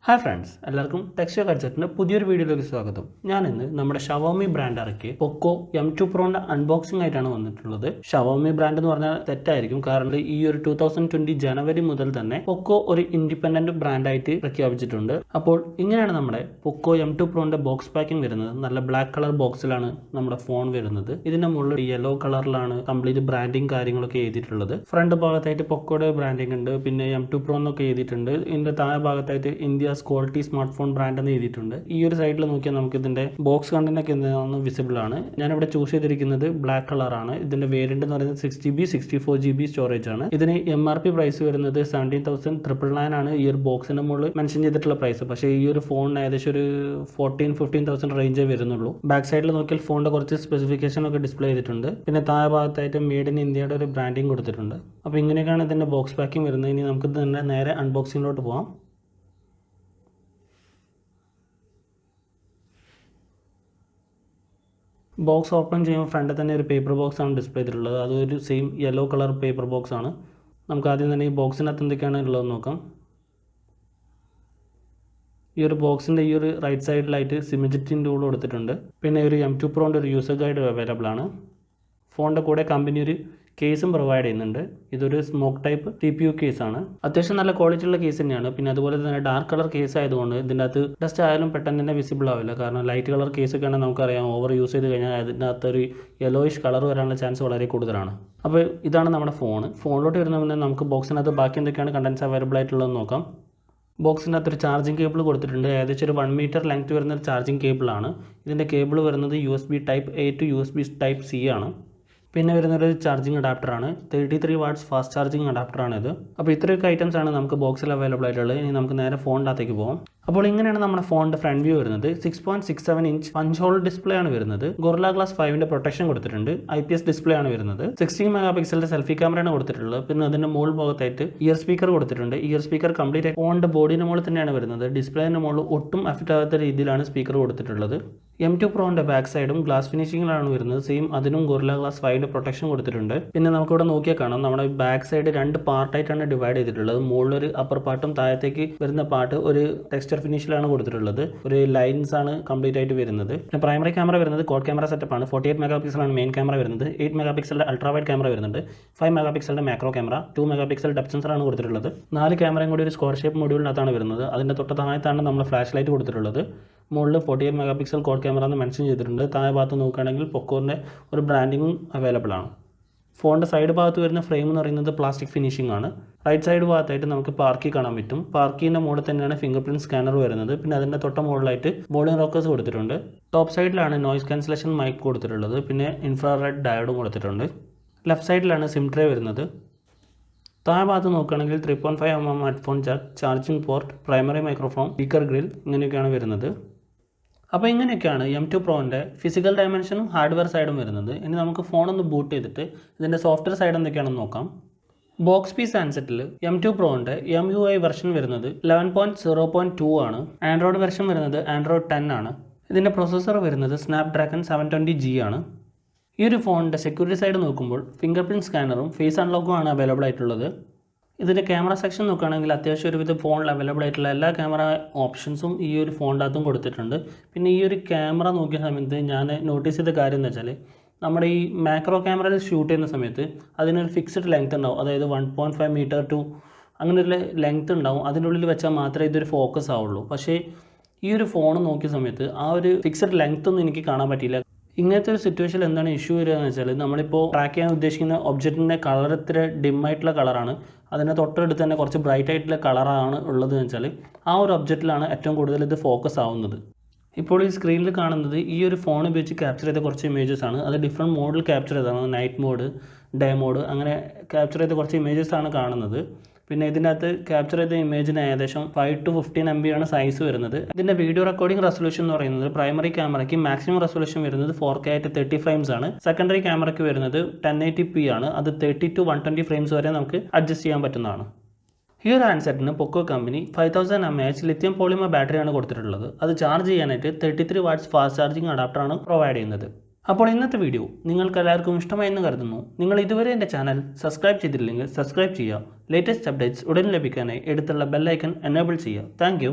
Hi friends, എല്ലാവർക്കും ടെക്സ്റ്റോ കൾച്ചറിൻ്റെ പുതിയൊരു വീഡിയോയിലേക്ക് സ്വാഗതം. ഞാനിന്ന് നമ്മുടെ ഷവോമി ബ്രാൻഡ് ഇറക്കിയ പോക്കോ M2 പ്രോൻ്റെ അൺബോക്സിംഗ് ആയിട്ടാണ് വന്നിട്ടുള്ളത്. ഷവോമി ബ്രാൻഡ് എന്ന് പറഞ്ഞാൽ തെറ്റായിരിക്കും, കാരണം ഈ ഒരു 2020 ജനുവരി മുതൽ തന്നെ പോക്കോ ഒരു ഇൻഡിപെൻഡൻറ്റ് ബ്രാൻഡായിട്ട് പ്രഖ്യാപിച്ചിട്ടുണ്ട്. അപ്പോൾ ഇങ്ങനെയാണ് നമ്മുടെ പോക്കോ M2 പ്രോൻ്റെ ബോക്സ് പാക്കിംഗ് വരുന്നത്. നല്ല ബ്ലാക്ക് കളർ ബോക്സിലാണ് നമ്മുടെ ഫോൺ വരുന്നത്. ഇതിൻ്റെ മുകളിൽ യെല്ലോ കളറിലാണ് കംപ്ലീറ്റ് ബ്രാൻഡിങ് കാര്യങ്ങളൊക്കെ എഴുതിയിട്ടുള്ളത്. ഫ്രണ്ട് ഭാഗത്തായിട്ട് പോക്കോയുടെ ബ്രാൻഡിങ് ഉണ്ട്, പിന്നെ M2 പ്രോ എന്നൊക്കെ എഴുതിയിട്ടുണ്ട്. ഇതിൻ്റെ താഴെ ഭാഗത്തായിട്ട് India quality smart phone brand എന്ന് എഴുതിയിട്ടുണ്ട്. ഈ ഒരു സൈഡിൽ നോക്കിയാൽ നമുക്ക് ഇതിന്റെ ബോക്സ് കണ്ടന്റ് ഒക്കെ എന്താണെന്ന് വിസിബിൾ ആണ്. ഞാനിവിടെ ചൂസ് ചെയ്തിരിക്കുന്നത് ബ്ലാക്ക് കളറാണ്. ഇതിന്റെ വേരിയന്റ് എന്ന് പറയുന്നത് 6GB 64GB സ്റ്റോറേജ് ആണ്. ഇതിന് MRP പ്രൈസ് വരുന്നത് 17,999 ആണ്. ഈ ഒരു ബോക്സിന്റെ മുകളിൽ മെൻഷൻ ചെയ്തിട്ടുള്ള പ്രൈസ്. പക്ഷേ ഈ ഒരു ഫോണിന് ഏകദേശം ഒരു 14-15,000 റേഞ്ചേ വരുന്നുള്ളൂ. ബാക്ക് സൈഡിൽ നോക്കിയാൽ ഫോണിന്റെ കുറച്ച് സ്പെസിഫിക്കേഷൻ ഒക്കെ ഡിസ്പ്ലേ ചെയ്തിട്ടുണ്ട്. പിന്നെ താഴെ ഭാഗത്തായിട്ട് മെയ്ഡ് ഇൻ ഇന്ത്യയുടെ ഒരു ബ്രാൻഡിങ് കൊടുത്തിട്ടുണ്ട്. അപ്പോൾ ഇങ്ങനെയൊക്കെയാണ് ഇതിന്റെ ബോക്സ് പാക്കിംഗ് വരുന്നത്. ഇനി നമുക്ക് ഇതിന്റെ നേരെ അൺബോക്സിങ്ങിലോട്ട് പോകാം. ബോക്സ് ഓപ്പൺ ചെയ്യുമ്പോൾ ഫ്രണ്ടിൽ തന്നെ ഒരു പേപ്പർ ബോക്സ് ആണ് ഡിസ്പ്ലേ ചെയ്തിട്ടുള്ളത്. അതൊരു same yellow colour paper box ആണ്. നമുക്ക് ആദ്യം തന്നെ ഈ ബോക്സിനകത്ത് എന്തൊക്കെയാണ് ഉള്ളതെന്ന് നോക്കാം. ഈ ഒരു ബോക്സിൻ്റെ ഈ ഒരു റൈറ്റ് സൈഡിലായിട്ട് സിമജിറ്റിൻ ടൂൾ കൊടുത്തിട്ടുണ്ട്. പിന്നെ ഒരു M2 പ്രോൻ്റെ ഒരു യൂസർ ഗൈഡ് അവൈലബിൾ ആണ്. ഫോണിൻ്റെ കൂടെ കമ്പനി ഒരു കേസും പ്രൊവൈഡ് ചെയ്യുന്നുണ്ട്. ഇതൊരു സ്മോക്ക് ടൈപ്പ് TPU കേസാണ്. അത്യാവശ്യം നല്ല ക്വാളിറ്റി ഉള്ള കേസ് തന്നെയാണ്. പിന്നെ അതുപോലെ തന്നെ ഡാർക്ക് കളർ കേസ് ആയതുകൊണ്ട് ഇതിൻ്റെ അകത്ത് ഡസ്റ്റ് ആയാലും പെട്ടെന്ന് തന്നെ വിസിബിൾ ആവില്ല. കാരണം ലൈറ്റ് കളർ കേസൊക്കെ ആണെങ്കിൽ നമുക്കറിയാം, ഓവർ യൂസ് ചെയ്ത് കഴിഞ്ഞാൽ അതിൻ്റെ അകത്തൊരു യെല്ലോയിഷ് കളർ വരാനുള്ള ചാൻസ് വളരെ കൂടുതലാണ്. അപ്പോൾ ഇതാണ് നമ്മുടെ ഫോണിലോട്ട് വരുന്ന നമുക്ക് ബോക്സിനകത്ത് ബാക്കി എന്തൊക്കെയാണ് കണ്ടൻസ് അവൈലബിൾ ആയിട്ടുള്ളതെന്ന് നോക്കാം. ബോക്സിനകത്ത് ഒരു ചാർജിങ് കേബിൾ കൊടുത്തിട്ടുണ്ട്. ഏകദേശം ഒരു 1 മീറ്റർ ലെങ്ത് വരുന്ന ഒരു ചാർജിങ് കേബിളാണ്. ഇതിൻ്റെ കേബിൾ വരുന്നത് USB Type A to USB Type C ആണ്. പിന്നെ വരുന്നൊരു ചാർജിങ് അഡാപ്റ്ററാണ്. 33 വാട്ട്സ് ഫാസ്റ്റ് ചാർജിങ് അഡാപ്റ്ററാണ് ഇത്. അപ്പോൾ ഇത്രയൊക്കെ ഐറ്റംസ് ആണ് നമുക്ക് ബോക്സിൽ അവൈലബിൾ ആയിട്ടുള്ളത്. ഇനി നമുക്ക് നേരെ ഫോണിൻ്റെ അകത്തേക്ക് പോകാം. അപ്പോൾ ഇങ്ങനെയാണ് നമ്മുടെ ഫോണിൻ്റെ ഫ്രണ്ട് വ്യൂ വരുന്നത്. 6.67 ഇഞ്ച് പഞ്ച് ഹോൾ ഡിസ്പ്ലേ ആണ് വരുന്നത്. ഗൊറില്ല ഗ്ലാസ് 5ന്റെ പ്രൊട്ടക്ഷൻ കൊടുത്തിട്ടുണ്ട്. IPS ഡിസ്പ്ലേ ആണ് വരുന്നത്. 16 മെഗാ പിക്സലിന്റെ സെൽഫി ക്യാമറയാണ് കൊടുത്തിട്ടുള്ളത്. പിന്നെ അതിന്റെ മുകൾ ഭാഗത്തായിട്ട് ഇയർ സ്പീക്കർ കൊടുത്തിട്ടുണ്ട്. ഇയർ സ്പീക്കർ കംപ്ലീറ്റ് ഫോണിന്റെ ബോഡിയുടെ മുകളിൽ തന്നെയാണ് വരുന്നത്. ഡിസ്പ്ലേന്റെ മുകളിൽ ഒട്ടും അഫക്റ്റ് ആകാത്ത രീതിയിലാണ് സ്പീക്കർ കൊടുത്തിട്ടുള്ളത്. M2 പ്രോന്റെ ബാക്ക് സൈഡും ഗ്ലാസ് ഫിനിഷിംഗിലാണ് വരുന്നത്. സെയിം അതിനും ഗൊറില്ല ഗ്ലാസ് 5ന്റെ പ്രൊട്ടക്ഷൻ കൊടുത്തിട്ടുണ്ട്. പിന്നെ നമുക്കിവിടെ നോക്കിയാൽ കാണാം, നമ്മുടെ ബാക്ക് സൈഡ് 2 പാർട്ടായിട്ടാണ് ഡിവൈഡ് ചെയ്തിട്ടുള്ളത്. മുകളിലൊരു അപ്പർ പാർട്ടും താഴത്തേക്ക് വരുന്ന പാർട്ട് ഒരു ടെക്സ്ചർ ഫിനിഷിലാണ് കൊടുത്തിട്ടുള്ളത്. ഒരു ലൈൻസ് ആണ് കംപ്ലീറ്റ് ആയിട്ട് വരുന്നത്. പിന്നെ പ്രൈമറി ക്യാമറ വരുന്നത് ക്വാഡ് ക്യാമറ സെറ്റപ്പ് ആണ്. 48 മെഗാ പിക്സലാണ് മെയിൻ ക്യാമറ വരുന്നത്. 8 മെഗാ പിക്സലിന്റെ അൾട്രാ വൈഡ് ക്യാമറ വരുന്നുണ്ട്. 5 മെഗാ പിക്സലിന്റെ macro camera, 2 megapixel depth sensor ആണ് കൊടുത്തിട്ടുള്ളത്. 4 ക്യാമറയും കൂടി ഒരു സ്ക്വയർ ഷേപ്പ് മൊഡ്യൂളിനകത്താണ് വരുന്നത്. അതിന്റെ തൊട്ട് താഴത്താണ് നമ്മൾ ഫ്ലാഷ് ലൈറ്റ് കൊടുത്തിട്ടുള്ളത്. മുകളിൽ 48 മെഗാ പിക്സൽ ക്വാഡ് ക്യാമറ എന്ന് മെൻഷൻ ചെയ്തിട്ടുണ്ട്. താഴെ ഭാഗത്ത് നോക്കുകയാണെങ്കിൽ പോക്കോന്റെ ഒരു ബ്രാൻഡിങ്ങും അവൈലബിൾ ആണ്. ഫോണിൻ്റെ സൈഡ് ഭാഗത്ത് വരുന്ന ഫ്രെയിം എന്ന് പറയുന്നത് പ്ലാസ്റ്റിക് ഫിനിഷിംഗ് ആണ്. റൈറ്റ് സൈഡ് ഭാഗത്തായിട്ട് നമുക്ക് പാർക്കി കാണാൻ പറ്റും. പാർക്കിൻ്റെ മുകളിൽ തന്നെയാണ് ഫിംഗർ പ്രിന്റ് സ്കാനർ വരുന്നത്. പിന്നെ അതിൻ്റെ തൊട്ട മുകളിലായിട്ട് ബോളിംഗ് റോക്കേഴ്സ് കൊടുത്തിട്ടുണ്ട്. ടോപ്പ് സൈഡിലാണ് നോയ്സ് ക്യാൻസലേഷൻ മൈക്ക് കൊടുത്തിട്ടുള്ളത്. പിന്നെ ഇൻഫ്രാറെഡ് ഡയോഡും കൊടുത്തിട്ടുണ്ട്. ലെഫ്റ്റ് സൈഡിലാണ് സിം ട്രേ വരുന്നത്. താഴെ ഭാഗത്ത് നോക്കുകയാണെങ്കിൽ 3.5mm headphone Jack, charging port, primary microphone, speaker grill ഇങ്ങനെയൊക്കെയാണ് വരുന്നത്. അപ്പോൾ ഇങ്ങനെയൊക്കെയാണ് M2 പ്രോൻ്റെ ഫിസിക്കൽ ഡയമെൻഷനും ഹാർഡ്വെയർ സൈഡും വരുന്നത്. ഇനി നമുക്ക് ഫോണൊന്ന് ബൂട്ട് ചെയ്തിട്ട് ഇതിൻ്റെ സോഫ്റ്റ്വെയർ സൈഡ് എന്തൊക്കെയാണെന്ന് നോക്കാം. ബോക്സ് പീസ് ഹാൻഡ്സെറ്റിൽ M2 പ്രോൻ്റെ MUI വെർഷൻ വരുന്നത് 11.0.2 ആണ്. ആൻഡ്രോയിഡ് വെർഷൻ വരുന്നത് Android 10 ആണ്. ഇതിൻ്റെ പ്രൊസസ്സർ വരുന്നത് സ്നാപ്ഡ്രാഗൺ 720G ആണ്. ഈ ഒരു ഫോണിൻ്റെ സെക്യൂരിറ്റി സൈഡ് നോക്കുമ്പോൾ ഫിംഗർ പ്രിന്റ് സ്കാനറും ഫേസ് അൺലോക്കും ആണ് അവൈലബിൾ ആയിട്ടുള്ളത്. ഇതിൻ്റെ ക്യാമറ സെക്ഷൻ നോക്കുകയാണെങ്കിൽ അത്യാവശ്യം ഒരുവിധം ഫോണിൽ അവൈലബിൾ ആയിട്ടുള്ള എല്ലാ ക്യാമറ ഓപ്ഷൻസും ഈ ഒരു ഫോണിൻ്റെ അകത്തും കൊടുത്തിട്ടുണ്ട്. പിന്നെ ഈ ഒരു ക്യാമറ നോക്കിയ സമയത്ത് ഞാൻ നോട്ടീസ് ചെയ്ത കാര്യം എന്ന് വെച്ചാൽ, നമ്മുടെ ഈ മാക്രോ ക്യാമറയിൽ ഷൂട്ട് ചെയ്യുന്ന സമയത്ത് അതിനൊരു ഫിക്സ്ഡ് ലെങ്ത് ഉണ്ടാവും. അതായത് 1.5 മീറ്റർ ടു അങ്ങനെ ഒരു ലെങ്ത് ഉണ്ടാവും. അതിനുള്ളിൽ വെച്ചാൽ മാത്രമേ ഇതൊരു ഫോക്കസ് ആവുള്ളൂ. പക്ഷേ ഈ ഒരു ഫോൺ നോക്കിയ സമയത്ത് ആ ഒരു ഫിക്സ്ഡ് ലെങ്ത് ഒന്നും എനിക്ക് കാണാൻ പറ്റിയില്ല. ഇങ്ങനത്തെ ഒരു സിറ്റുവേഷനിൽ എന്താണ് ഇഷ്യൂ വരിക എന്ന് വെച്ചാൽ, നമ്മളിപ്പോൾ ട്രാക്ക് ചെയ്യാൻ ഉദ്ദേശിക്കുന്ന ഒബ്ജക്റ്റിൻ്റെ കളർ ഇത്ര ഡിമ്മായിട്ടുള്ള കളറാണ്. അതിൻ്റെ തൊട്ടടുത്ത് തന്നെ കുറച്ച് ബ്രൈറ്റ് ആയിട്ടുള്ള കളറാണ് ഉള്ളത് എന്ന് വെച്ചാൽ ആ ഒരു ഒബ്ജക്റ്റിലാണ് ഏറ്റവും കൂടുതൽ ഇത് ഫോക്കസ് ആവുന്നത്. ഇപ്പോൾ ഈ സ്ക്രീനിൽ കാണുന്നത് ഈ ഒരു ഫോൺ ഉപയോഗിച്ച് ക്യാപ്ചർ ചെയ്ത കുറച്ച് ഇമേജസ് ആണ്. അത് ഡിഫറെൻറ്റ് മോഡിൽ ക്യാപ്ചർ ചെയ്തതാണ്. നൈറ്റ് മോഡ്, ഡേ മോഡ് അങ്ങനെ ക്യാപ്ചർ ചെയ്ത കുറച്ച് ഇമേജസ് ആണ് കാണുന്നത്. പിന്നെ ഇതിൻ്റെ അകത്ത് ക്യാപ്ചർ ചെയ്ത ഇമേജിന് ഏകദേശം 5 to 15 MB ആണ് സൈസ് വരുന്നത്. ഇതിൻ്റെ വീഡിയോ റെക്കോർഡിംഗ് റെസൊല്യൂഷൻ എന്ന് പറയുന്നത് പ്രൈമറി ക്യാമറയ്ക്ക് മാക്സിമം റെസൊല്യൂഷൻ വരുന്നത് 4K ആയിട്ട് 30 ഫ്രെയിംസ് ആണ്. സെക്കൻഡറി ക്യാമറയ്ക്ക് വരുന്നത് 1080p ആണ്. അത് 30 to 120 ഫ്രെയിംസ് വരെ നമുക്ക് അഡ്ജസ്റ്റ് ചെയ്യാൻ പറ്റുന്നതാണ്. ഈ ഒരു ഹാൻഡ്സെറ്റിന് പോക്കോ കമ്പനി 5000 mAh ലിഥിയം പോളിമർ ബാറ്ററിയാണ് കൊടുത്തിട്ടുള്ളത്. അത് ചാർജ് ചെയ്യാനായിട്ട് 33 വാട്ട്സ് ഫാസ്റ്റ് ചാർജിങ് അഡാപ്റ്ററാണ് പ്രൊവൈഡ് ചെയ്യുന്നത്. അപ്പോൾ ഇന്നത്തെ വീഡിയോ നിങ്ങൾക്ക് എല്ലാവർക്കും ഇഷ്ടമായെന്ന് കരുതുന്നു. നിങ്ങൾ ഇതുവരെ എൻ്റെ ചാനൽ സബ്സ്ക്രൈബ് ചെയ്തിട്ടില്ലെങ്കിൽ സബ്സ്ക്രൈബ് ചെയ്യുക. ലേറ്റസ്റ്റ് അപ്ഡേറ്റ്സ് ഉടൻ ലഭിക്കാനായി അടുത്തുള്ള ബെൽ ഐക്കൺ എനേബിൾ ചെയ്യുക. താങ്ക്